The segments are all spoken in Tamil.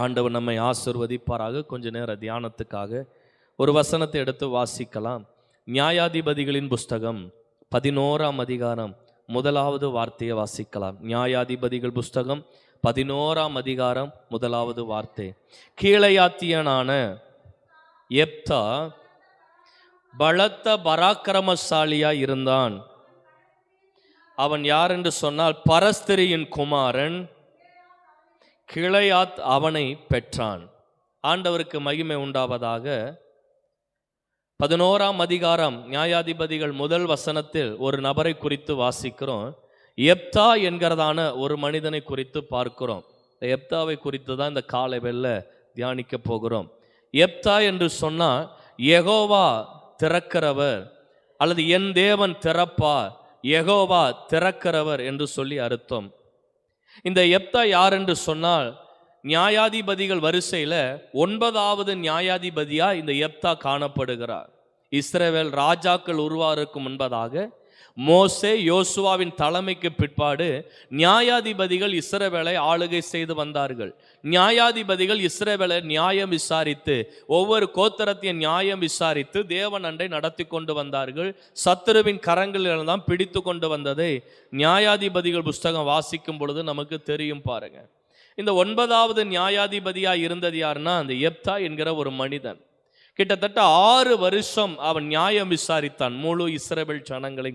ஆண்டவர் நம்மை ஆசீர்வதிப்பாராக. கொஞ்ச நேர தியானத்துக்காக ஒரு வசனத்தை எடுத்து வாசிக்கலாம். நியாயாதிபதிகளின் புஸ்தகம் 11ஆம் அதிகாரம் 1வது வார்த்தையை வாசிக்கலாம். நியாயாதிபதிகள் புஸ்தகம் 11ஆம் அதிகாரம் 1வது வார்த்தை. கீலேயாத்தியனான யெப்தா பலத்த பராக்கிரமசாலியாய் இருந்தான். அவன் யார் என்று சொன்னால் பரஸ்திரியின் குமாரன் கிளையாத் அவனை பெற்றான். ஆண்டவருக்கு மகிமை உண்டாவதாக. 11ஆம் அதிகாரம் நியாயாதிபதிகள் 1 வசனத்தில் ஒரு நபரை குறித்து வாசிக்கிறோம். யெப்தா என்கிறதான ஒரு மனிதனை குறித்து பார்க்கிறோம். யெப்தாவை குறித்து தான் இந்த காலை வெள்ள தியானிக்க போகிறோம். யெப்தா என்று சொன்னால் யெகோவா திறக்கிறவர் அல்லது என் தேவன் திறப்பார், யெகோவா திறக்கிறவர் என்று சொல்லி அர்த்தம். இந்த யெப்தா யார் என்று சொன்னால் நியாயாதிபதிகள் வரிசையில் 9வது நியாயாதிபதியா இந்த யெப்தா காணப்படுகிறார். இஸ்ரவேல் ராஜாக்கள் உருவாருக்கு முன்பதாக மோசே யோசுவாவின் தலைமைக்கு பிற்பாடு நியாயாதிபதிகள் இஸ்ரவேலை ஆளுகை செய்து வந்தார்கள். நியாயாதிபதிகள் இஸ்ரவேலை நியாயம் விசாரித்து ஒவ்வொரு கோத்திரத்தையும் நியாயம் விசாரித்து தேவன் அண்டை நடத்தி கொண்டு வந்தார்கள். சத்துருவின் கரங்களில் தான் பிடித்து கொண்டு வந்ததை நியாயாதிபதிகள் புஸ்தகம் வாசிக்கும் பொழுது நமக்கு தெரியும். பாருங்க, இந்த 9வது நியாயாதிபதியா இருந்தது யாருன்னா அந்த யெப்தா என்கிற ஒரு மனிதன். கிட்டத்தட்ட 6 வருஷம் அவன் நியாயம் விசாரித்தான் முழு இஸ்ரவேல் ஜனங்களை.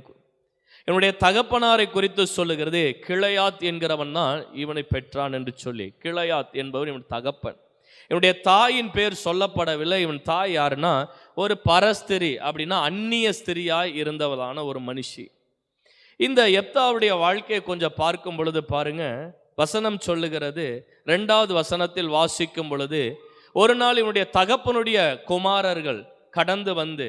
என்னுடைய தகப்பனாரை குறித்து சொல்லுகிறது, கிளையாத் என்கிறவன் தான் இவனை பெற்றான் என்று சொல்லி. கிளையாத் என்பவன் இவன் தகப்பன். இவனுடைய தாயின் பேர் சொல்லப்படவில்லை. இவன் தாய் யாருன்னா ஒரு பரஸ்திரி, அப்படின்னா அந்நிய ஸ்திரியாய் இருந்தவளான ஒரு மனுஷி. இந்த யெப்தாவுடைய வாழ்க்கையை கொஞ்சம் பார்க்கும் பொழுது பாருங்க, வசனம் சொல்லுகிறது 2வது வசனத்தில் வாசிக்கும் பொழுது, ஒரு நாள் இவனுடைய தகப்பனுடைய குமாரர்கள் கடந்து வந்து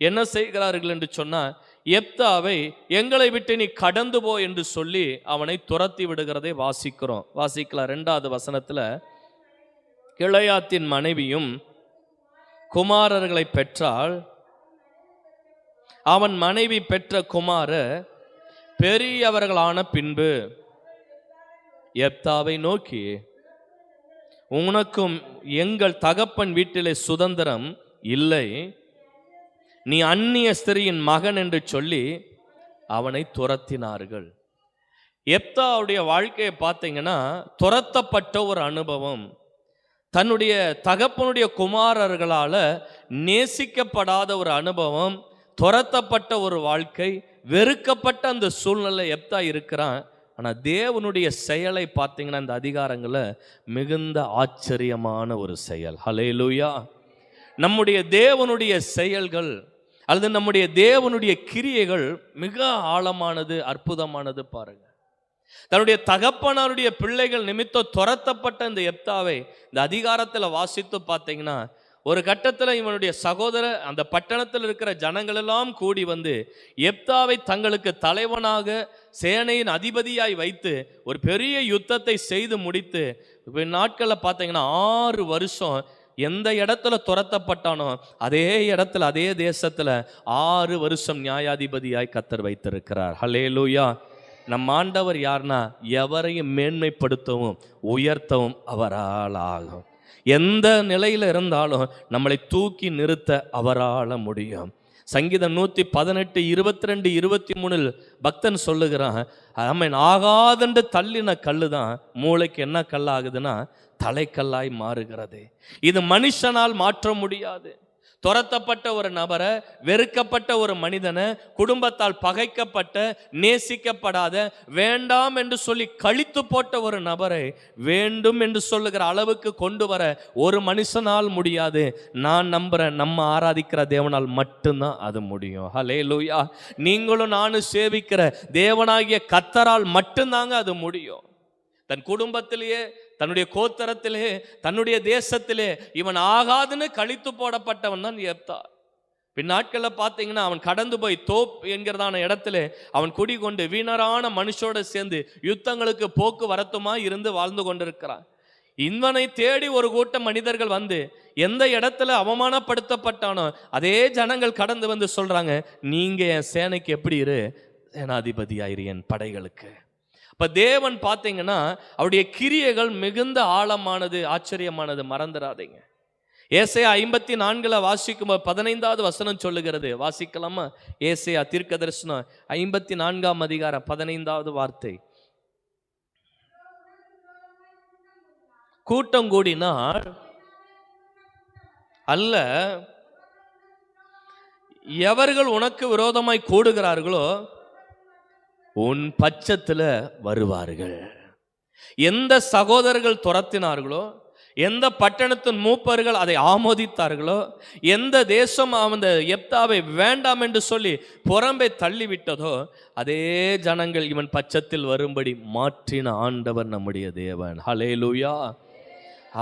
என்ன செய்கிறார்கள் என்று சொன்னால், யெப்தாவை எங்களை விட்டு நீ கடந்து போ என்று சொல்லி அவனை துரத்தி விடுகிறதை வாசிக்கிறோம். வாசிக்கலாம் 2வது வசனத்தில், கிளையாத்தின் மனைவியும் குமாரர்களை பெற்றால் அவன் மனைவி பெற்ற குமாரர் பெரியவர்களான பின்பு யெப்தாவை நோக்கி, உனக்கும் எங்கள் தகப்பன் வீட்டிலே சுதந்திரம் இல்லை, நீ அந்நிய ஸ்திரியின் மகன் என்று சொல்லி அவனை துரத்தினார்கள். யெப்தாவுடைய வாழ்க்கையை பார்த்தீங்கன்னா துரத்தப்பட்ட ஒரு அனுபவம். தன்னுடைய தகப்பனுடைய குமாரர்களால் நேசிக்கப்படாத ஒரு அனுபவம், துரத்தப்பட்ட ஒரு வாழ்க்கை, வெறுக்கப்பட்ட அந்த சூழ்நிலை யெப்தா இருக்கிறான். ஆனால் தேவனுடைய செயலை பார்த்தீங்கன்னா இந்த அதிகாரங்களில் மிகுந்த ஆச்சரியமான ஒரு செயல். ஹல்லேலூயா. நம்முடைய தேவனுடைய செயல்கள் அல்லது நம்முடைய தேவனுடைய கிரியைகள் மிக ஆழமானது, அற்புதமானது. பாருங்க, தன்னுடைய தகப்பனாருடைய பிள்ளைகள் நிமித்தம் துரத்தப்பட்ட இந்த யெப்தாவை இந்த அதிகாரத்தில் வாசித்து பார்த்தீங்கன்னா, ஒரு கட்டத்தில் இவனுடைய சகோதரர் அந்த பட்டணத்தில் இருக்கிற ஜனங்கள் எல்லாம் கூடி வந்து யெப்தாவை தங்களுக்கு தலைவனாக சேனையின் அதிபதியாய் வைத்து ஒரு பெரிய யுத்தத்தை செய்து முடித்து நாட்களில் பார்த்தீங்கன்னா 6 வருஷம் எந்த இடத்துல துரத்தப்பட்டானோ அதே இடத்துல அதே தேசத்தில் 6 வருஷம் நியாயாதிபதியாய் கர்த்தர் வைத்திருக்கிறார். ஹல்லேலூயா. நம் ஆண்டவர் யார்னா எவரையும் மேன்மைப்படுத்தவும் உயர்த்தவும் அவரால் ஆகும். எந்த நிலையில் இருந்தாலும் நம்மளை தூக்கி நிறுத்த அவரால் முடியும். சங்கீதம் 118 22 23 பக்தன் சொல்லுகிறான், அவன் ஆகாதென்று தள்ளின கல்லு தான் மூளைக்கு என்ன கல்லாகுதுன்னா தலைக்கல்லாய் மாறுகிறது. இது மனுஷனால் மாற்ற முடியாது. துரத்தப்பட்ட ஒரு நபரை, வெறுக்கப்பட்ட ஒரு மனிதனை, குடும்பத்தால் பகைக்கப்பட்ட, நேசிக்கப்படாத, வேண்டாம் என்று சொல்லி கழித்து போட்ட ஒரு நபரை வேண்டும் என்று சொல்லுகிற அளவுக்கு கொண்டு வர ஒரு மனுஷனால் முடியாது. நான் நம்புறேன், நம்ம ஆராதிக்கிற தேவனால் மட்டும்தான் அது முடியும். ஹல்லேலூயா. நீங்களும் நானும் சேவிக்கிற தேவனாகிய கர்த்தரால் மட்டும்தாங்க அது முடியும். தன் குடும்பத்திலேயே, தன்னுடைய கோத்திரத்திலே, தன்னுடைய தேசத்திலே இவன் ஆகாதுன்னு கழித்து போடப்பட்டவன் தான் யெப்தா. பின்னாட்களில் பார்த்தீங்கன்னா அவன் கடந்து போய் தோப் என்கிறதான இடத்துல அவன் குடிகொண்டு வீணரான மனுஷோடு சேர்ந்து யுத்தங்களுக்கு போக்குவரத்துமா இருந்து வாழ்ந்து கொண்டிருக்கிறான். இவனை தேடி ஒரு கூட்டம் மனிதர்கள் வந்து எந்த இடத்துல அவமானப்படுத்தப்பட்டானோ அதே ஜனங்கள் கடந்து வந்து சொல்றாங்க, நீங்க என் சேனைக்கு எப்படி இரு, சேனாதிபதியாயிரு என் படைகளுக்கு. இப்ப தேவன் பார்த்தீங்கன்னா அவருடைய கிரியைகள் மிகுந்த ஆழமானது, ஆச்சரியமானது, மறந்துடாதீங்க. ஏசாயா 54 வாசிக்கும் 15வது வசனம் சொல்லுகிறது, வாசிக்கலாமா? ஏசாயா தீர்க்கதரிசனம் 54ஆம் அதிகாரம் 15வது வார்த்தை. கூட்டம் கூடினால் அல்ல, எவர்கள் உனக்கு விரோதமாய் கூடுகிறார்களோ உன் பட்சத்தில் வருவார்கள். எந்த சகோதரர்கள் துரத்தினார்களோ, எந்த பட்டணத்தின் மூப்பர்கள் அதை ஆமோதித்தார்களோ, எந்த தேசம் அந்த எப்தாவை வேண்டாம் என்று சொல்லி புறம்பே தள்ளிவிட்டதோ, அதே ஜனங்கள் இவன் பட்சத்தில் வரும்படி மாற்றின ஆண்டவர் நம்முடைய தேவன். ஹல்லேலூயா.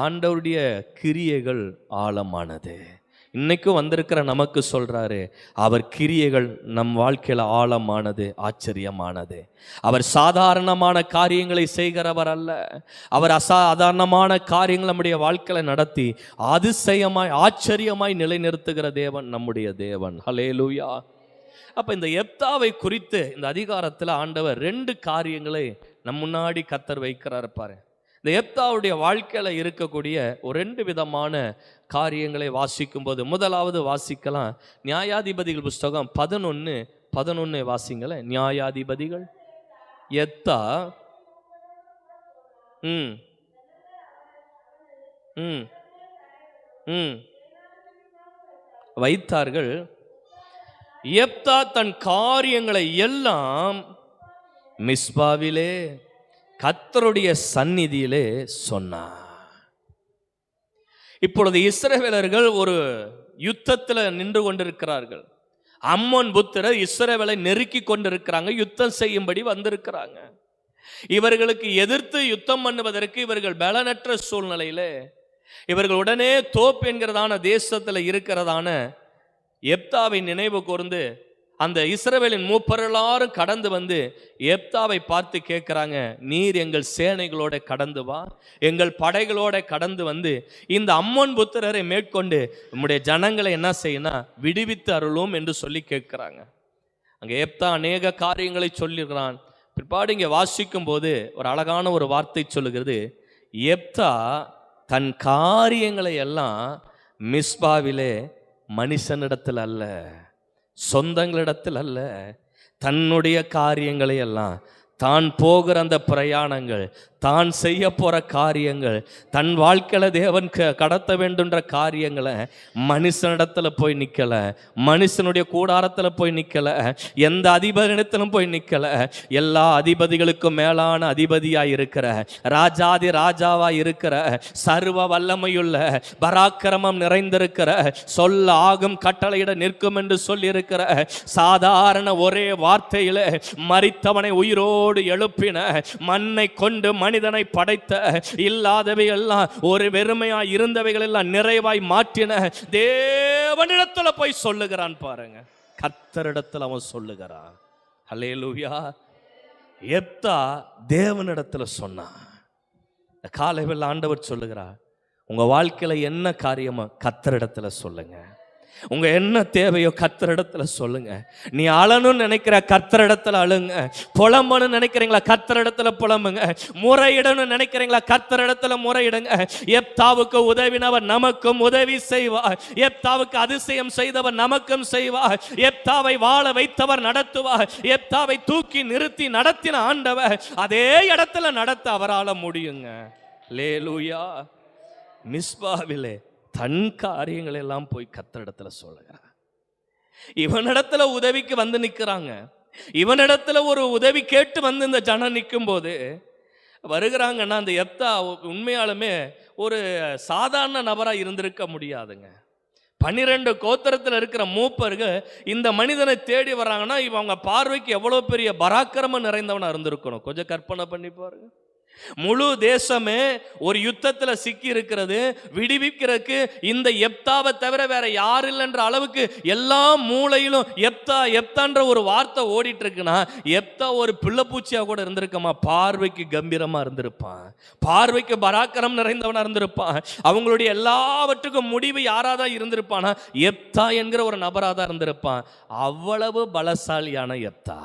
ஆண்டவருடைய கிரியைகள் ஆழமானது. இன்னைக்கும் வந்திருக்கிற நமக்கு சொல்றாரு, அவர் கிரியைகள் நம் வாழ்க்கையில் ஆழமானது, ஆச்சரியமானது. அவர் சாதாரணமான காரியங்களை செய்கிறவர் அல்ல. அவர் அசாதாரணமான காரியங்கள் நம்முடைய வாழ்க்கையில நடத்தி அதிசயமாய் ஆச்சரியமாய் நிலைநிறுத்துகிற தேவன் நம்முடைய தேவன். ஹல்லேலூயா. அப்ப இந்த எப்தாவை குறித்து இந்த அதிகாரத்தில் ஆண்டவர் 2 காரியங்களை நம் முன்னாடி கர்த்தர் வைக்கிறார் பாரு. இந்த எப்தாவுடைய வாழ்க்கையில் இருக்கக்கூடிய ஒரு 2 விதமான காரியங்களை வாசிக்கும் போது, முதலாவது வாசிக்கலாம் நியாயாதிபதிகள் புஸ்தகம் 11 வாசிங்களேன். நியாயாதிபதிகள். எப்தா வைத்தார்கள். எப்தா தன் காரியங்களை எல்லாம் மிஸ்பாவிலே கர்த்தருடைய சந்நிதியிலே சொன்னார். இப்பொழுது இஸ்ரவேலர்கள் ஒரு யுத்தத்தில் நின்று கொண்டிருக்கிறார்கள். அம்மோன் புத்திரர் இஸ்ரவேலை நெருக்கி கொண்டிருக்கிறாங்க, யுத்தம் செய்யும்படி வந்திருக்கிறாங்க. இவர்களுக்கு எதிர்த்து யுத்தம் பண்ணுவதற்கு இவர்கள் பலனற்ற சூழ்நிலையில, இவர்கள் உடனே தோப் என்கிறதான தேசத்தில் இருக்கிறதான எப்தாவை நினைவு கூர்ந்து அந்த இஸ்ரவேலின் மூப்பர் எல்லாரும் கடந்து வந்து எப்தாவை பார்த்து கேட்கிறாங்க, நீர் எங்கள் சேனைகளோட கடந்து வா, எங்கள் படைகளோட கடந்து வந்து இந்த அம்மோன் புத்திரரை மேற்கொண்டு நம்முடைய ஜனங்களை என்ன செய்யணும், விடுவித்து அருளும் என்று சொல்லி கேட்கிறாங்க. அங்கே எப்தா அநேக காரியங்களை சொல்லியிருக்கிறான். பிற்பாடு இங்கே வாசிக்கும் போது ஒரு அழகான ஒரு வார்த்தை சொல்லுகிறது, எப்தா தன் காரியங்களை எல்லாம் மிஸ்பாவிலே மனுஷனிடத்தில் அல்ல, சொந்தங்களிடத்தில் அல்ல, தன்னுடைய காரியங்களை எல்லாம், தான் போகிற அந்த பிரயாணங்கள், தான் செய்ய போகிற காரியங்கள், தன் வாழ்க்கையில் தேவன் கடத்த வேண்டுன்ற காரியங்களை மனுஷனிடத்தில் போய் நிற்கலை, மனுஷனுடைய கூடாரத்தில் போய் நிற்கலை, எந்த அதிபதியிடத்திலும் போய் நிற்கலை. எல்லா அதிபதிகளுக்கும் மேலான அதிபதியாக இருக்கிற, ராஜாதி ராஜாவாக இருக்கிற, சர்வ வல்லமையுள்ள, பராக்கிரமம் நிறைந்திருக்கிற, சொல்ல ஆகும் கட்டளையிட நிற்கும் என்று சொல்லியிருக்கிற, சாதாரண ஒரே வார்த்தையில் மரித்தவனை உயிரோடு எழுப்பின, மண்ணை கொண்டு மனிதனை படைத்த, இல்லாதவை எல்லாம் ஒரு வெறுமையாய் இருந்தவைகள் எல்லாம் நிறைவாய் மாற்றின தேவனிடத்துல போய் சொல்லுகிறான் பாருங்க. கர்த்தரிடத்தில் அவன் சொல்லுகிறான். ஹல்லேலூயா. எப்தா தேவனிடத்துல சொன்னான். காலையில் ஆண்டவர் சொல்லுகிறார், உங்க வாழ்க்கையில என்ன காரியமோ கர்த்தரிடத்துல சொல்லுங்க. உங்க என்ன தேவையோ கர்த்தரிடத்துல சொல்லுங்க. நீ அழணும்னு நினைக்கிற கர்த்தரிடத்துல அழுங்க, புலம்பணும்னு நினைக்கிறீங்களா கர்த்தரிடத்துல புலம்புங்க, முறையிடணும்னு நினைக்கிறீங்களா கர்த்தரிடத்துல முறையிடுங்க. எப்தாவுக்கு உதவினவர் நமக்கும் உதவி செய்வார். எப்தாவுக்கு அதிசயம் செய்தவர் நமக்கும் செய்வார். எப்தாவை வாழ வைத்தவர் நடத்துவார். எப்தாவை தூக்கி நிறுத்தி நடத்தின ஆண்டவர் அதே இடத்துல நடத்த அவரால் முடியுங்க. அல்லேலூயா. மிஸ்பாவிலே தன் காரியங்கள் எல்லாம் போய் கர்த்தரிடத்துல சொல்லுகிறான். இவனிடத்துல உதவிக்கு வந்து நிற்கிறாங்க. இவனிடத்துல ஒரு உதவி கேட்டு வந்து இந்த ஜனம் நிற்கும் போது வருகிறாங்கன்னா, அந்த எப்தா உண்மையாலுமே ஒரு சாதாரண நபராக இருந்திருக்க முடியாதுங்க. 12 கோத்திரத்தில் இருக்கிற மூப்பர்கள் இந்த மனிதனை தேடி வர்றாங்கன்னா, இவங்க பார்வைக்கு எவ்வளோ பெரிய பராக்கிரமம் நிறைந்தவனாக இருந்திருக்கணும். கொஞ்சம் கற்பனை பண்ணி பாருங்க. முழு தேசமே ஒரு யுத்தத்தில் சிக்கி இருக்கிறது. விடுவிக்கிறதுக்கு இந்த எப்தாவை தவிர வேற யார் இல்லைன்ற அளவுக்கு எல்லா மூலையிலும் எப்தா எப்தான்ற ஒரு வார்த்தை ஓடிட்டு இருக்குன்னா, எப்தா ஒரு பிள்ளைப்பூச்சியா கூட இருந்திருக்கமா, பார்வைக்கு கம்பீரமா இருந்திருப்பான், பார்வைக்கு பராக்கிரம் நிறைந்தவனா இருந்திருப்பான். அவங்களுடைய எல்லாவற்றுக்கும் முடிவு யாராதான் இருந்திருப்பானா, எப்தா என்கிற ஒரு நபராதான் இருந்திருப்பான். அவ்வளவு பலசாலியான எப்தா,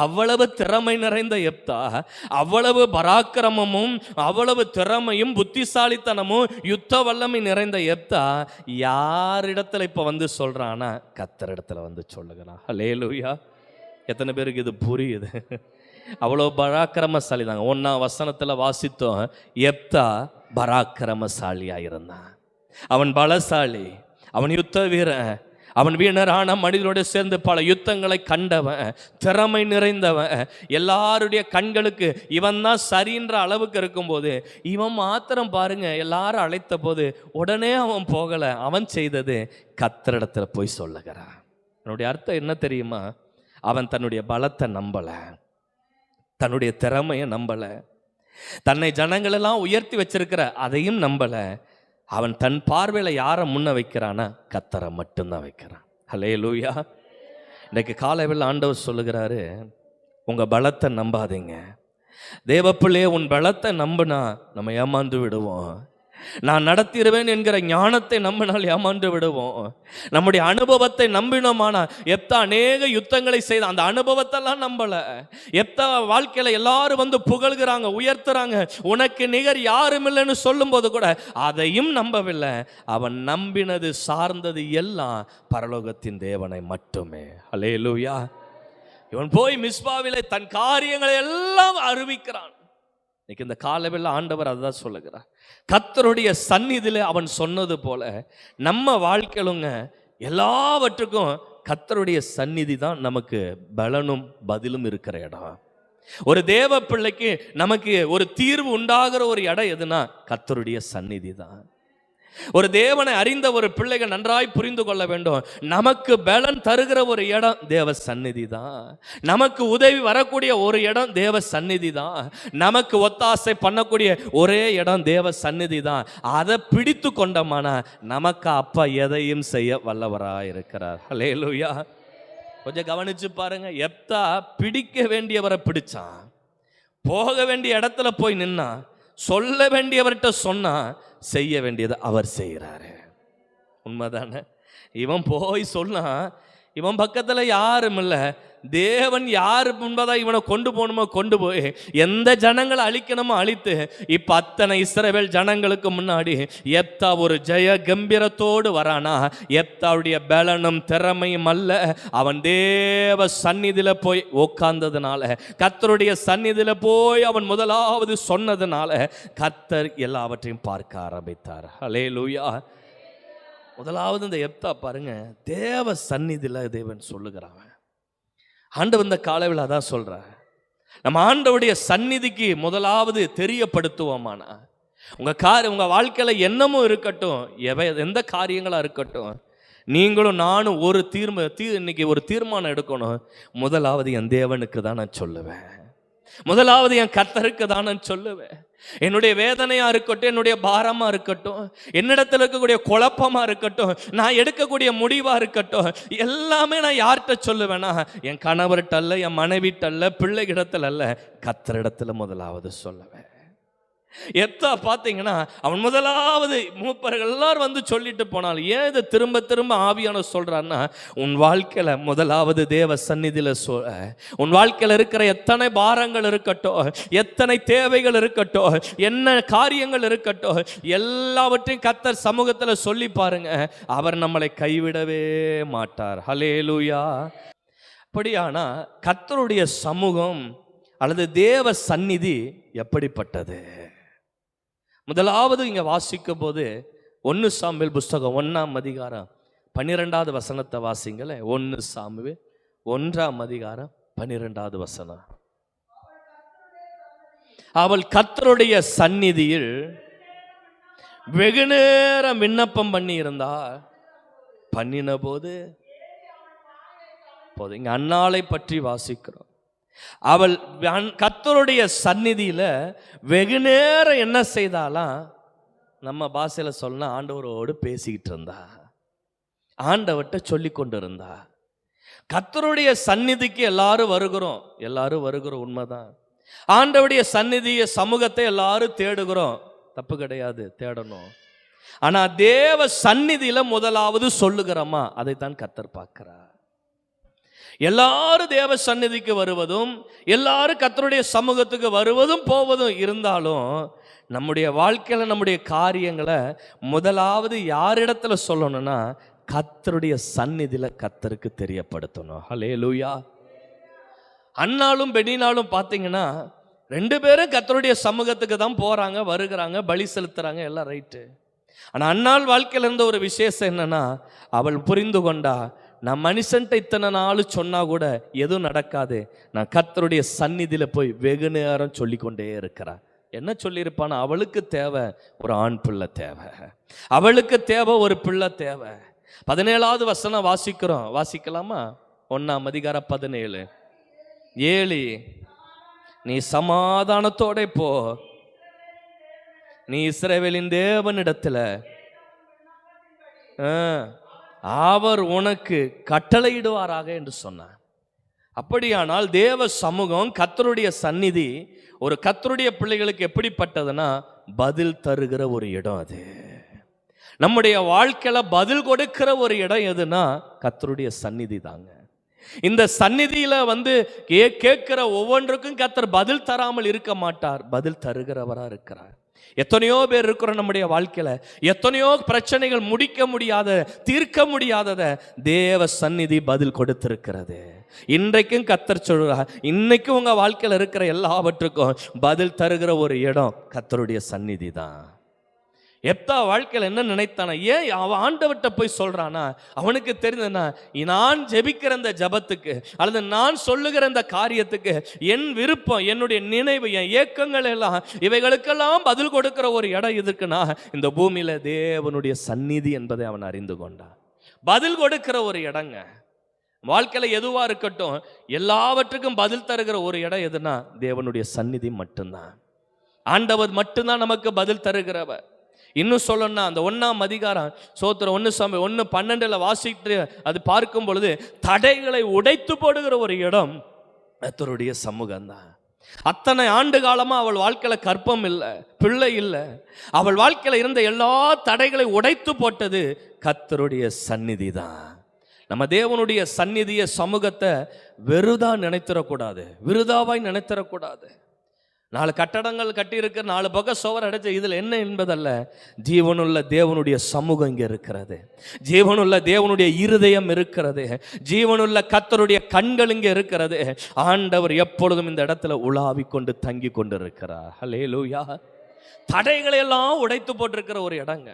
அவ்வளவு திறமை நிறைந்த எப்தா, அவ்வளவு பராக்கிரமமும் அவ்வளவு திறமையும் புத்திசாலித்தனமும் யுத்த வல்லமை நிறைந்த எப்தா யாரிடத்துல இப்ப வந்து சொல்றானா? கர்த்தரிடத்துல வந்து சொல்லுகிறான். ஹல்லேலூயா. எத்தனை பேருக்கு இது புரியுது? அவ்வளோ பராக்கிரமசாலி தாங்க. 1ஆம் வசனத்துல வாசித்தோம், எப்தா பராக்கிரமசாலியா இருந்தான். அவன் பலசாலி, அவன் யுத்த வீரன், அவன் வீணரான மனிதனோடு சேர்ந்து பல யுத்தங்களை கண்டவன், திறமை நிறைந்தவன். எல்லாருடைய கண்களுக்கு இவன் தான் சரின்ற அளவுக்கு இருக்கும்போது இவன் மாத்திரம் பாருங்க, எல்லாரும் அழைத்த போது உடனே அவன் போகல. அவன் செய்தது கர்த்தரிடத்துல போய் சொல்லுகிறான். என்னுடைய அர்த்தம் என்ன தெரியுமா? அவன் தன்னுடைய பலத்தை நம்பல, தன்னுடைய திறமையை நம்பல, தன்னை ஜனங்களெல்லாம் உயர்த்தி வச்சிருக்கிற அதையும் நம்பல. அவன் தன் பார்வையில யாரை முன்ன வைக்கிறானா? கர்த்தரை மட்டும்தான் வைக்கிறான். ஹல்லேலூயா. இன்னைக்கு காலையில் ஆண்டவர் சொல்லுகிறாரு, உங்க பலத்தை நம்பாதீங்க. தேவப்பிள்ளையே, உன் பலத்தை நம்பினா நம்ம ஏமாந்து விடுவோம். நான் நடத்திடுவேன் என்கிற ஞானத்தை நம்பினால் ஏமாந்து விடுவோம். நம்முடைய அனுபவத்தை நம்பினோமானா, எப்தா அநேக யுத்தங்களை செய்த அந்த அனுபவத்தெல்லாம் நம்பல. எப்தா வாழ்க்கையில எல்லாரும் வந்து புகழ்கிறாங்க, உயர்த்துறாங்க, உனக்கு நிகர் யாரும் இல்லைன்னு சொல்லும் போது கூட அதையும் நம்பவில்லை. அவன் நம்பினது சார்ந்தது எல்லாம் பரலோகத்தின் தேவனை மட்டுமே. ஹல்லேலூயா. இவன் போய் மிஸ்பாவிலே தன் காரியங்களை எல்லாம் அறிவிக்கிறான். இன்னைக்கு இந்த காலவெல்ல ஆண்டவர் அதுதான் சொல்லுகிறார். கர்த்தருடைய சந்நிதியில அவன் சொன்னது போல நம்ம வாழ்க்கையிலுங்க எல்லாவற்றுக்கும் கர்த்தருடைய சந்நிதி தான் நமக்கு பலனும் பதிலும் இருக்கிற இடம். ஒரு தேவ பிள்ளைக்கு நமக்கு ஒரு தீர்வு உண்டாகிற ஒரு இடம் எதுனா கர்த்தருடைய சந்நிதி தான். ஒரு தேவனை அறிந்த ஒரு பிள்ளைகள் நன்றாய் புரிந்து கொள்ள வேண்டும், நமக்கு பலன் தருகிற ஒரு இடம் தேவ சந்நிதி தான். நமக்கு உதவி வரக்கூடிய ஒரு இடம் தேவ சந்நிதி தான். நமக்கு ஒத்தாசை பண்ணக்கூடிய ஒரே இடம் தேவ சந்நிதி தான். அதை பிடித்து கொண்டோமானா நமக்கு அப்பா எதையும் செய்ய வல்லவராய் இருக்கிறார். ஹல்லேலூயா. கொஞ்சம் கவனிச்சு பாருங்க. எப்தா பிடிக்க வேண்டியவரை பிடிச்சான், போக வேண்டிய இடத்துல போய் நின்னா, சொல்ல வேண்டியவர்கிட்ட சொன்னா, செய்ய வேண்டியதை அவர் செய்கிறாரு. உண்மைதானே? இவன் போய் சொன்னா, இவன் பக்கத்தில் யாரும் இல்லை, தேவன் யார் முன்பதா இவனை கொண்டு போகணுமோ கொண்டு போய் எந்த ஜனங்களை அழிக்கணுமோ அழித்து இப்ப அத்தனை இஸ்ரவேல் ஜனங்களுக்கு முன்னாடி எப்தா ஒரு ஜெய கம்பீரத்தோடு வரானா? எப்தாவுடைய பலனும் திறமையும் அல்ல, அவன் தேவ சந்நிதியில போய் உட்கார்ந்ததுனால, கர்த்தருடைய சந்நிதியில போய் அவன் முதலாவது சொன்னதுனால கர்த்தர் எல்லாவற்றையும் பார்க்க ஆரம்பித்தார். ஹல்லேலூயா. முதலாவது இந்த எப்தா பாருங்க, தேவ சந்நிதியில தேவன் சொல்லுகிறான். ஆண்டவர் இந்த காலையில் அதான் சொல்ற, நம்ம ஆண்டவருடைய சந்நிதிக்கு முதலாவது தெரியப்படுத்துவோமானா, உங்க வாழ்க்கையில என்னமும் இருக்கட்டும், எந்த காரியங்களா இருக்கட்டும், நீங்களும் நானும் இன்னைக்கு ஒரு தீர்மானம் எடுக்கணும். முதலாவது என் தேவனுக்கு தான் நான் சொல்லுவேன், முதலாவது என் கர்த்தருக்கு தான் நான் சொல்லுவேன். என்னுடைய வேதனையா இருக்கட்டும், என்னுடைய பாரமா இருக்கட்டும், என்னிடத்துல இருக்கக்கூடிய குழப்பமா இருக்கட்டும், நான் எடுக்கக்கூடிய முடிவா இருக்கட்டும், எல்லாமே நான் யார்கிட்ட சொல்லுவேனா? என் கணவர்கிட்ட அல்ல, என் மனைவிட்ட அல்ல, பிள்ளைகிடத்துல அல்ல, கர்த்தரிடத்துல முதலாவது சொல்லுவேன். எப்தா பார்த்தீங்கன்னா அவன் முதலாவது மூப்பர்கள் எல்லாரும் வந்து சொல்லிட்டு போனால், ஏன் இதை திரும்ப திரும்ப ஆவியான சொல்றான்னா, உன் வாழ்க்கையில முதலாவது தேவ சந்நிதியில உன் வாழ்க்கையில இருக்கிற எத்தனை பாரங்கள் இருக்கட்டும், எத்தனை தேவைகள் இருக்கட்டும், என்ன காரியங்கள் இருக்கட்டும், எல்லாவற்றையும் கர்த்தர் சமூகத்துல சொல்லி பாருங்க, அவர் நம்மளை கைவிடவே மாட்டார். ஹல்லேலூயா. அப்படியானா கர்த்தருடைய சமூகம் அல்லது தேவ சந்நிதி எப்படிப்பட்டது? முதலாவது இங்க வாசிக்கும் போது 1 சாமுவேல் புஸ்தகம் 1ஆம் அதிகாரம் 12வது வசனத்தை வாசிங்களே. 1 சாமுவேல் 1ஆம் அதிகாரம் 12வது வசனம். அவள் கர்த்தருடைய சந்நிதியில் வெகு நேரம் விண்ணப்பம் பண்ணி இருந்தாள். பண்ணின போது இங்க அன்னாளை பற்றி வாசிக்கிறோம். அவள் கர்த்தருடைய சந்நிதியில வெகு நேரம் என்ன செய்தாலாம்? நம்ம பாஷையில சொன்னா ஆண்டவரோடு பேசிக்கிட்டு இருந்தா, ஆண்டவர்கிட்ட சொல்லி கொண்டு இருந்தா. கர்த்தருடைய சந்நிதிக்கு எல்லாரும் வருகிறோம், உண்மைதான். ஆண்டவருடைய சந்நிதிய சமூகத்தை எல்லாரும் தேடுகிறோம், தப்பு கிடையாது, தேடணும். ஆனா தேவ சந்நிதியில முதலாவது சொல்லுகிறோமா? அதைத்தான் கர்த்தர் பார்க்கிறார். எல்லாரும் தேவ சந்நிதிக்கு வருவதும், எல்லாரும் கர்த்தருடைய சமூகத்துக்கு வருவதும் போவதும் இருந்தாலும், நம்முடைய வாழ்க்கையில நம்முடைய காரியங்களை முதலாவது யாரிடத்துல சொல்லணும்னா கர்த்தருடைய சந்நிதியில கர்த்தருக்கு தெரியப்படுத்தணும். ஹல்லேலூயா. அன்னாலும் பெனினாலும் பார்த்தீங்கன்னா 2 பேரும் கர்த்தருடைய சமூகத்துக்கு தான் போறாங்க, வருகிறாங்க, பலி செலுத்துறாங்க, எல்லாம் ரைட்டு. ஆனா அன்னாள் வாழ்க்கையில இருந்த ஒரு விசேஷம் என்னன்னா, அவள் புரிந்து கொண்டா, நான் மனுஷன்ட்ட இத்தனை நாள் சொன்னா கூட எதுவும் நடக்காது, நான் கர்த்தருடைய சந்நிதியில போய் வெகு நேரம் சொல்லிக்கொண்டே இருக்கிறான். என்ன சொல்லியிருப்பானா, அவளுக்கு தேவை ஒரு ஆண் பிள்ளை தேவை, அவளுக்கு தேவை ஒரு பிள்ளை தேவை. 17வது வசனம் வாசிக்கிறோம், வாசிக்கலாமா? 1ஆம் அதிகாரம் 17. ஏலி, நீ சமாதானத்தோட போ, நீ இஸ்ரவேலின் தேவனிடத்துல அவர் உனக்கு கட்டளையிடுவாராக என்று சொன்னார். அப்படியானால் தேவ சமூகம், கர்த்தருடைய சந்நிதி ஒரு கர்த்தருடைய பிள்ளைகளுக்கு எப்படிப்பட்டதுன்னா பதில் தருகிற ஒரு இடம். அது நம்முடைய வாழ்க்கையில பதில் கொடுக்கிற ஒரு இடம் எதுனா கர்த்தருடைய சந்நிதி தாங்க. இந்த சந்நிதியில கேட்கிற ஒவ்வொன்றுக்கும் கர்த்தர் பதில் தராமல் இருக்க மாட்டார், பதில் தருகிறவரா இருக்கிறார். எத்தனையோ பேர் இருக்கிறோம் நம்முடைய வாழ்க்கையில, எத்தனையோ பிரச்சனைகள் முடிக்க முடியாத, தீர்க்க முடியாதத தேவ சந்நிதி பதில் கொடுத்திருக்கிறது. இன்றைக்கும் கர்த்தர் சொல்றார், இன்னைக்கும் உங்க வாழ்க்கையில இருக்கிற எல்லாவற்றுக்கும் பதில் தருகிற ஒரு இடம் கர்த்தருடைய சந்நிதி தான். எப்தா வாழ்க்கையில் என்ன நினைத்தானா, ஏன் அவன் ஆண்டவர்கிட்ட போய் சொல்றானா, அவனுக்கு தெரிந்ததுன்னா நான் ஜெபிக்கிற இந்த ஜபத்துக்கு அல்லது நான் சொல்லுகிற இந்த காரியத்துக்கு என் விருப்பம், என்னுடைய நினைவு, என் ஏக்கங்கள் எல்லாம் இவைகளுக்கெல்லாம் பதில் கொடுக்கிற ஒரு இடம் இருக்குன்னா இந்த பூமியில தேவனுடைய சந்நிதி என்பதை அவன் அறிந்து கொண்டான். பதில் கொடுக்கிற ஒரு இடங்க. வாழ்க்கையில எதுவா இருக்கட்டும், எல்லாவற்றுக்கும் பதில் தருகிற ஒரு இடம் எதுனா தேவனுடைய சந்நிதி மட்டும்தான். ஆண்டவர் மட்டும்தான் நமக்கு பதில் தருகிறவர். இன்னும் சொல்லணும்னா அந்த 1ஆம் அதிகாரம் சோத்திரம் 1:12 வாசிட்டு அது பார்க்கும் பொழுது தடைகளை உடைத்து போடுகிற ஒரு இடம் கர்த்தருடைய சமூகம் தான். அத்தனை ஆண்டு காலமா அவள் வாழ்க்கையில கற்பம் இல்லை, பிள்ளை இல்லை, அவள் வாழ்க்கையில இருந்த எல்லா தடைகளை உடைத்து போட்டது கர்த்தருடைய சந்நிதி தான். நம்ம தேவனுடைய சந்நிதிய சமூகத்தை வெறுதா நினைத்திடக்கூடாது, விருதாவாய் நினைத்திடக்கூடாது. 4 கட்டடங்கள் கட்டி இருக்கிற 4 பக்கம் சுவர் அடைச்ச இதில் என்ன என்பதல்ல, ஜீவனுள்ள தேவனுடைய சமூகம் இங்கே இருக்கிறது, ஜீவனுள்ள தேவனுடைய இருதயம் இருக்கிறது, ஜீவனுள்ள கர்த்தருடைய கண்கள் இங்கே இருக்கிறது. ஆண்டவர் எப்பொழுதும் இந்த இடத்துல உலாவி கொண்டு தங்கி கொண்டு இருக்கிறார். ஹல்லேலூயா. தடைகளை எல்லாம் உடைத்து போட்டிருக்கிற ஒரு இடங்க.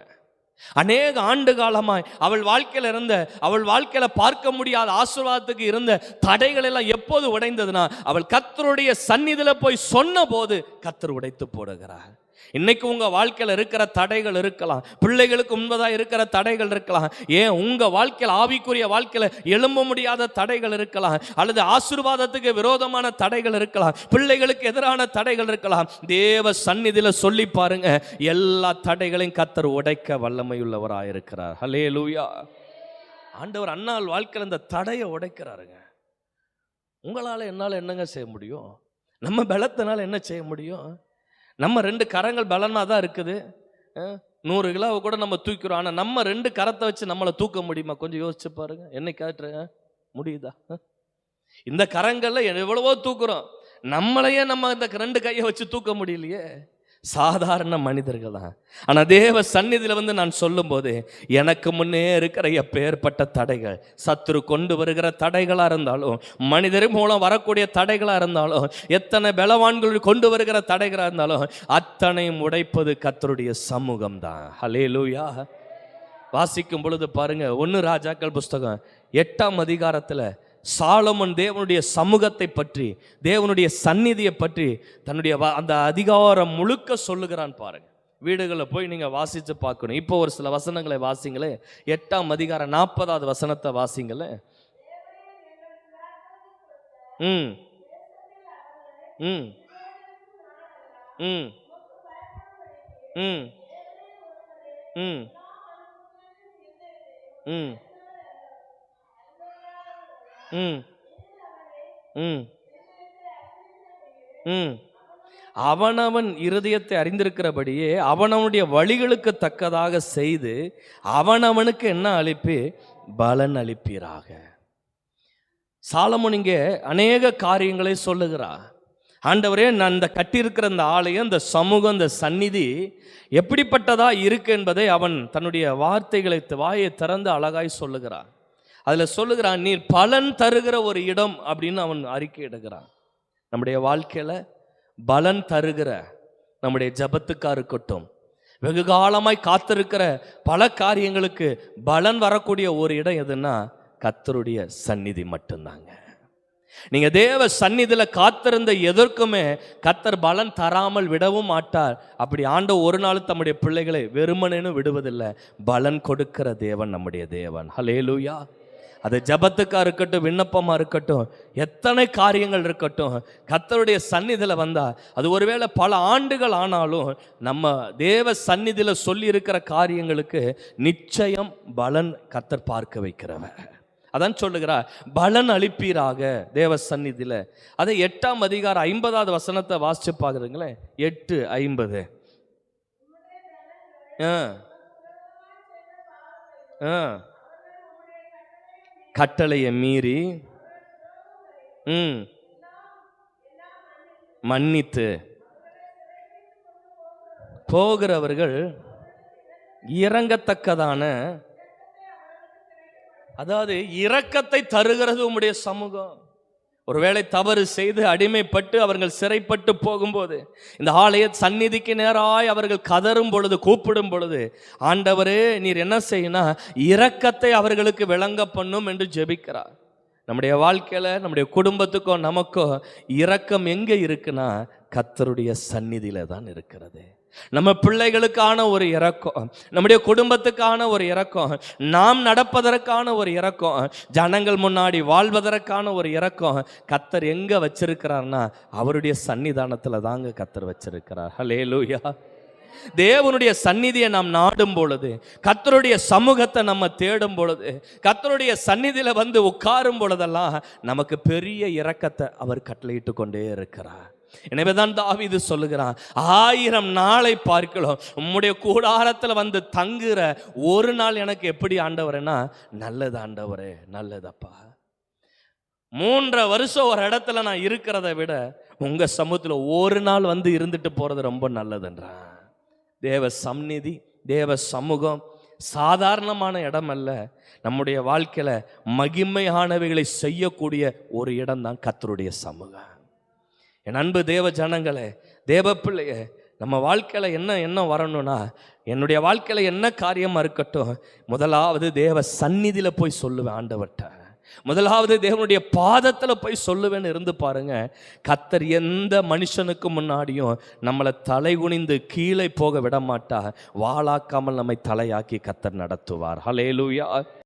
அநேக ஆண்டு காலமாய் அவள் வாழ்க்கையில பார்க்க முடியாத ஆசீர்வாதத்துக்கு இருந்த தடைகள் எல்லாம் எப்போது உடைந்ததுன்னா அவள் கர்த்தருடைய சந்நிதியில போய் சொன்ன போது கர்த்தர் உடைத்து போடுகிறார். இன்னைக்கு உங்க வாழ்க்கையில இருக்கிற தடைகள் இருக்கலாம், பிள்ளைகளுக்கு முன்பதாக இருக்கிற தடைகள் இருக்கலாம், ஏன் உங்க வாழ்க்கையில் ஆவிக்குரிய வாழ்க்கையில எழும்ப முடியாத தடைகள் இருக்கலாம், அல்லது ஆசீர்வாதத்துக்கு விரோதமான தடைகள் இருக்கலாம், பிள்ளைகளுக்கு எதிரான தடைகள் இருக்கலாம். தேவ சந்நிதியில சொல்லி பாருங்க, எல்லா தடைகளையும் கர்த்தர் உடைக்க வல்லமையுள்ளவராக இருக்கிறார். ஹல்லேலூயா. ஆண்டவர் அன்னாள் வாழ்க்கையில் இந்த தடையை உடைக்கிறாருங்க. உங்களால என்னால என்னங்க செய்ய முடியும்? நம்ம பலத்தினால என்ன செய்ய முடியும்? நம்ம 2 கரங்கள் பலனாக தான் இருக்குது, 100 கிலோவை கூட நம்ம தூக்கிறோம். ஆனால் நம்ம 2 கரத்தை வச்சு நம்மளை தூக்க முடியுமா? கொஞ்சம் யோசிச்சு பாருங்க. என்ன கேட்டுருங்க, முடியுதா? இந்த கரங்கள்ல எவ்வளவோ தூக்குறோம், நம்மளையே நம்ம இந்த 2 கையை வச்சு தூக்க முடியலையே. சாதாரண மனிதர்கள் தான். ஆனால் தேவ சந்நிதியில் நான் சொல்லும் போது எனக்கு முன்னே இருக்கிற எப்பேற்பட்ட தடைகள், சத்துரு கொண்டு வருகிற தடைகளாக இருந்தாலும், மனிதர் மூலம் வரக்கூடிய தடைகளாக இருந்தாலும், எத்தனை பலவான்கள் கொண்டு வருகிற தடைகளாக இருந்தாலும் அத்தனையும் உடைப்பது கர்த்தருடைய சமூகம் தான். ஹல்லேலூயா. வாசிக்கும் பொழுது பாருங்க, 1 ராஜாக்கள் புஸ்தகம் 8ஆம் அதிகாரத்தில் சாலமோன் தேவனுடைய சமூகத்தை பற்றி, தேவனுடைய சந்நிதியை பற்றி தன்னுடைய அந்த அதிகாரம் முழுக்க சொல்லுகிறான் பாருங்க. வீடுகளில் போய் நீங்க வாசிச்சு பார்க்கணும். இப்போ ஒரு சில வசனங்களை வாசிங்களே. 8ஆம் அதிகாரம் 40வது வசனத்தை வாசிங்களே. ம் ம் ம் ம் ம் ம் ம் ம் ம் அவனவன் இருதயத்தை அறிந்திருக்கிறபடியே அவனவனுடைய வழிகளுக்கு தக்கதாக செய்து அவனவனுக்கு என்ன அளிப்பு? பலன் அளிப்பீராக. சாலமோன் இங்கே அநேக காரியங்களை சொல்லுகிறார். ஆண்டவரே, நான் இந்த கட்டியிருக்கிற இந்த ஆலயம், இந்த சமூகம், இந்த சந்நிதி எப்படிப்பட்டதா இருக்கு என்பதை அவன் தன்னுடைய வார்த்தைகளை வாயை திறந்து அழகாய் சொல்லுகிறான். அதில் சொல்லுகிறான், நீர் பலன் தருகிற ஒரு இடம் அப்படின்னு அவன் அறிக்கை இடுகிறான். நம்முடைய வாழ்க்கையில் பலன் தருகிற, நம்முடைய ஜபத்துக்காக இருக்கட்டும், வெகு காலமாய் காத்திருக்கிற பல காரியங்களுக்கு பலன் வரக்கூடிய ஒரு இடம் எதுன்னா கர்த்தருடைய சந்நிதி மட்டும்தாங்க. நீங்க தேவ சந்நிதியில் காத்திருந்த எதற்குமே கர்த்தர் பலன் தராமல் விடவும் மாட்டார். அப்படி ஆண்டவர் ஒரு நாள் தம்முடைய பிள்ளைகளை வெறுமனேன்னு விடுவதில்லை. பலன் கொடுக்கிற தேவன் நம்முடைய தேவன். ஹல்லேலூயா. அது ஜபத்துக்காக இருக்கட்டும், விண்ணப்பமாக இருக்கட்டும், எத்தனை காரியங்கள் இருக்கட்டும், கர்த்தருடைய சந்நிதியில் வந்தால் அது ஒருவேளை பல ஆண்டுகள் ஆனாலும் நம்ம தேவ சந்நிதியில் சொல்லி இருக்கிற காரியங்களுக்கு நிச்சயம் பலன் கர்த்தர் பார்க்க வைக்கிறவர். அதான் சொல்லுகிறார், பலன் அளிப்பீராக தேவ சந்நிதியில். அதை 8ஆம் அதிகாரம் 50வது வசனத்தை வாசிச்சு பார்க்குறீங்களே. 8:50. கட்டளையை மீறி மன்னித்து போகிறவர்கள் இறங்கத்தக்கதான, அதாவது இரக்கத்தை தருகிறது உம்முடைய சமூகம். ஒருவேளை தவறு செய்து அடிமைப்பட்டு அவர்கள் சிறைப்பட்டு போகும்போது இந்த ஆலய சந்நிதிக்கு நேராய் அவர்கள் கதறும் பொழுது, கூப்பிடும் பொழுது, ஆண்டவரே நீர் என்ன செய்யணும், இரக்கத்தை அவர்களுக்கு விளங்க பண்ணும் என்று ஜெபிக்கிறார். நம்முடைய வாழ்க்கையில் நம்முடைய குடும்பத்துக்கோ நமக்கோ இரக்கம் எங்கே இருக்குன்னா கர்த்தருடைய சந்நிதியில தான் இருக்கிறது. நம்ம பிள்ளைகளுக்கான ஒரு இரக்கம், நம்முடைய குடும்பத்துக்கான ஒரு இரக்கம், நாம் நடப்பதற்கான ஒரு இரக்கம், ஜனங்கள் முன்னாடி வாழ்வதற்கான ஒரு இரக்கம் கர்த்தர் எங்க வச்சிருக்கிறார்னா அவருடைய சன்னிதானத்துல தாங்க கர்த்தர் வச்சிருக்கிறார். ஹல்லேலூயா. தேவனுடைய சந்நிதியை நாம் நாடும் பொழுது, கர்த்தருடைய சமூகத்தை நம்ம தேடும் பொழுது, கர்த்தருடைய சந்நிதியில வந்து உட்காரும் பொழுதெல்லாம் நமக்கு பெரிய இரக்கத்தை அவர் கட்டளையிட்டு கொண்டே இருக்கிறார். எனவேதான் தாவீது சொல்லுகிறான், 1000 நாளை பார்க்கலாம் உம்முடைய கூடாரத்தில் வந்து தங்குற ஒரு நாள் எனக்கு எப்படி ஆண்டவரேனா நல்லது ஆண்டவரே, நல்லதப்பா. 3 வருஷம் ஒரு இடத்துல நான் இருக்கிறத விட உங்க சமூகத்தில் ஒரு நாள் வந்து இருந்துட்டு போறது ரொம்ப நல்லதுன்றான். தேவ சந்நிதி, தேவ சமூகம் சாதாரணமான இடம் அல்ல. நம்முடைய வாழ்க்கையில மகிமையானவைகளை செய்யக்கூடிய ஒரு இடம் தான் கர்த்தருடைய சமூகம். என் அன்பு தேவ ஜனங்களே, தேவ பிள்ளைய, நம்ம வாழ்க்கையில் என்ன வரணும்னா, என்னுடைய வாழ்க்கையில் என்ன காரியமாக இருக்கட்டும், முதலாவது தேவ சந்நிதியில் போய் சொல்லுவேன் ஆண்டவர்கிட்ட. முதலாவது தேவனுடைய பாதத்தில் போய் சொல்லுவேன்னு இருந்து பாருங்க. கர்த்தர் எந்த மனுஷனுக்கு முன்னாடியும் நம்மளை தலை குனிந்து கீழே போக விட மாட்டார். வாளாக்காமல் நம்மை தலையாக்கி கர்த்தர் நடத்துவார். ஹல்லேலூயா.